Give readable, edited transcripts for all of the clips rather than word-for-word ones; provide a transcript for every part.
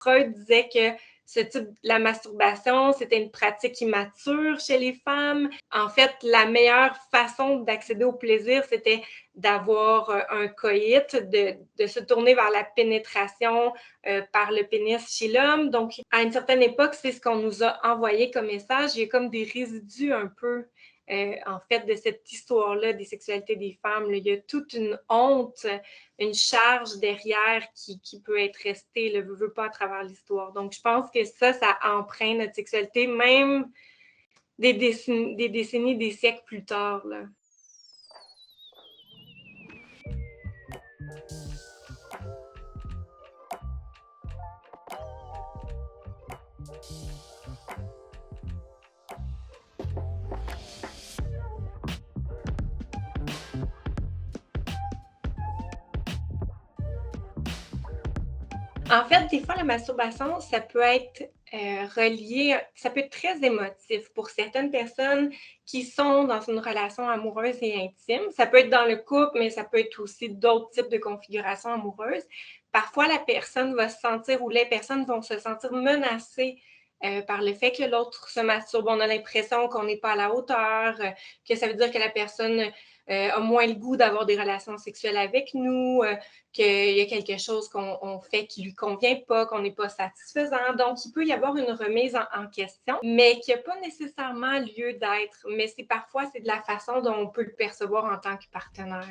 Freud disait que la masturbation, c'était une pratique immature chez les femmes. En fait, la meilleure façon d'accéder au plaisir, c'était d'avoir un coït, de se tourner vers la pénétration par le pénis chez l'homme. Donc, à une certaine époque, c'est ce qu'on nous a envoyé comme message. Il y a comme des résidus un peu en fait, de cette histoire-là des sexualités des femmes. Là. Il y a toute une honte, une charge derrière qui peut être restée, ne veut pas à travers l'histoire. Donc, je pense que ça empreinte notre sexualité, même des décennies, des siècles plus tard. Là. En fait, des fois, la masturbation, ça peut être relié, ça peut être très émotif pour certaines personnes qui sont dans une relation amoureuse et intime. Ça peut être dans le couple, mais ça peut être aussi d'autres types de configurations amoureuses. Parfois, la personne va se sentir ou les personnes vont se sentir menacées par le fait que l'autre se masturbe. On a l'impression qu'on n'est pas à la hauteur, que ça veut dire que la personne a moins le goût d'avoir des relations sexuelles avec nous, qu'il y a quelque chose qu'on fait qui ne lui convient pas, qu'on n'est pas satisfaisant. Donc, il peut y avoir une remise en question, mais qui n'a pas nécessairement lieu d'être. Mais parfois, c'est de la façon dont on peut le percevoir en tant que partenaire.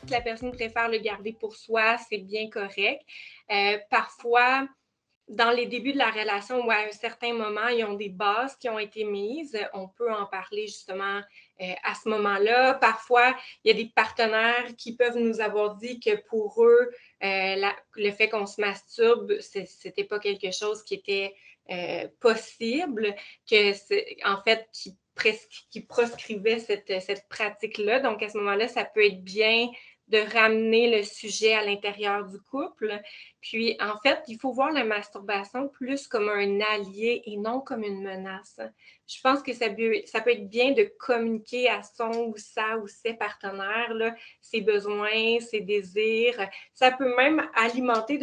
Si la personne préfère le garder pour soi, c'est bien correct. Parfois, dans les débuts de la relation ou à un certain moment, ils ont des bases qui ont été mises. On peut en parler justement à ce moment-là. Parfois, il y a des partenaires qui peuvent nous avoir dit que pour eux, le fait qu'on se masturbe, c'était pas quelque chose qui était possible, que en fait, qui proscrivait cette pratique-là. Donc, à ce moment-là, ça peut être bien de ramener le sujet à l'intérieur du couple. Puis, en fait, il faut voir la masturbation plus comme un allié et non comme une menace. Je pense que ça peut être bien de communiquer à son ou sa ou ses partenaires là, ses besoins, ses désirs. Ça peut même alimenter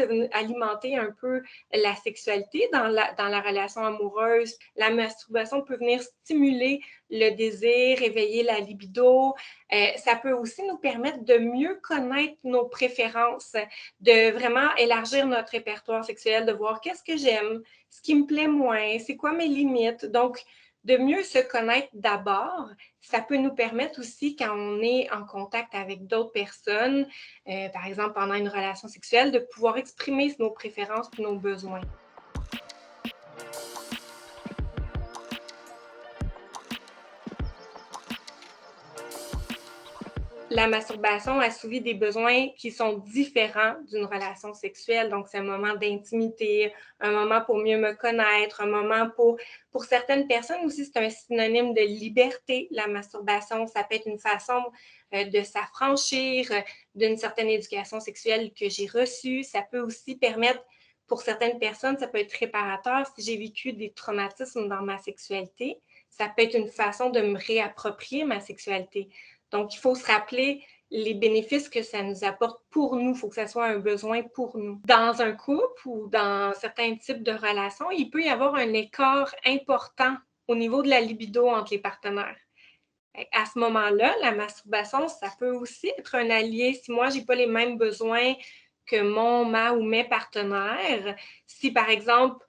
un peu la sexualité dans la relation amoureuse. La masturbation peut venir stimuler le désir, éveiller la libido. Ça peut aussi nous permettre de mieux connaître nos préférences, de vraiment élargir notre répertoire sexuel, de voir qu'est-ce que j'aime, ce qui me plaît moins, c'est quoi mes limites. Donc, de mieux se connaître d'abord, ça peut nous permettre aussi, quand on est en contact avec d'autres personnes, par exemple pendant une relation sexuelle, de pouvoir exprimer nos préférences et nos besoins. La masturbation assouvit des besoins qui sont différents d'une relation sexuelle. Donc, c'est un moment d'intimité, un moment pour mieux me connaître, un moment pour certaines personnes aussi, c'est un synonyme de liberté. La masturbation, ça peut être une façon de s'affranchir d'une certaine éducation sexuelle que j'ai reçue. Ça peut aussi permettre, pour certaines personnes, ça peut être réparateur si j'ai vécu des traumatismes dans ma sexualité. Ça peut être une façon de me réapproprier ma sexualité. Donc, il faut se rappeler les bénéfices que ça nous apporte pour nous. Il faut que ça soit un besoin pour nous. Dans un couple ou dans certains types de relations, il peut y avoir un écart important au niveau de la libido entre les partenaires. À ce moment-là, la masturbation, ça peut aussi être un allié. Si moi, je n'ai pas les mêmes besoins que ma ou mes partenaires, si par exemple,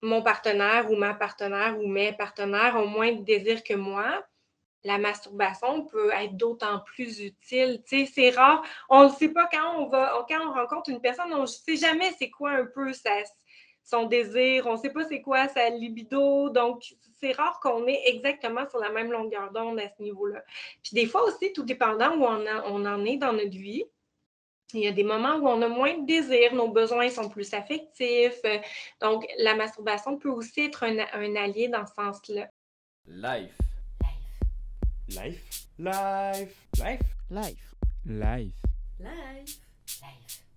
mon partenaire ou ma partenaire ou mes partenaires ont moins de désir que moi, la masturbation peut être d'autant plus utile. Tu sais, c'est rare. On ne sait pas quand on rencontre une personne, on ne sait jamais c'est quoi un peu son désir, on ne sait pas c'est quoi sa libido. Donc, c'est rare qu'on est exactement sur la même longueur d'onde à ce niveau-là. Puis des fois aussi, tout dépendant où on en est dans notre vie, il y a des moments où on a moins de désir, nos besoins sont plus affectifs. Donc, la masturbation peut aussi être un allié dans ce sens-là. Life. Life. Life. Life. Life. Life. Live. Live.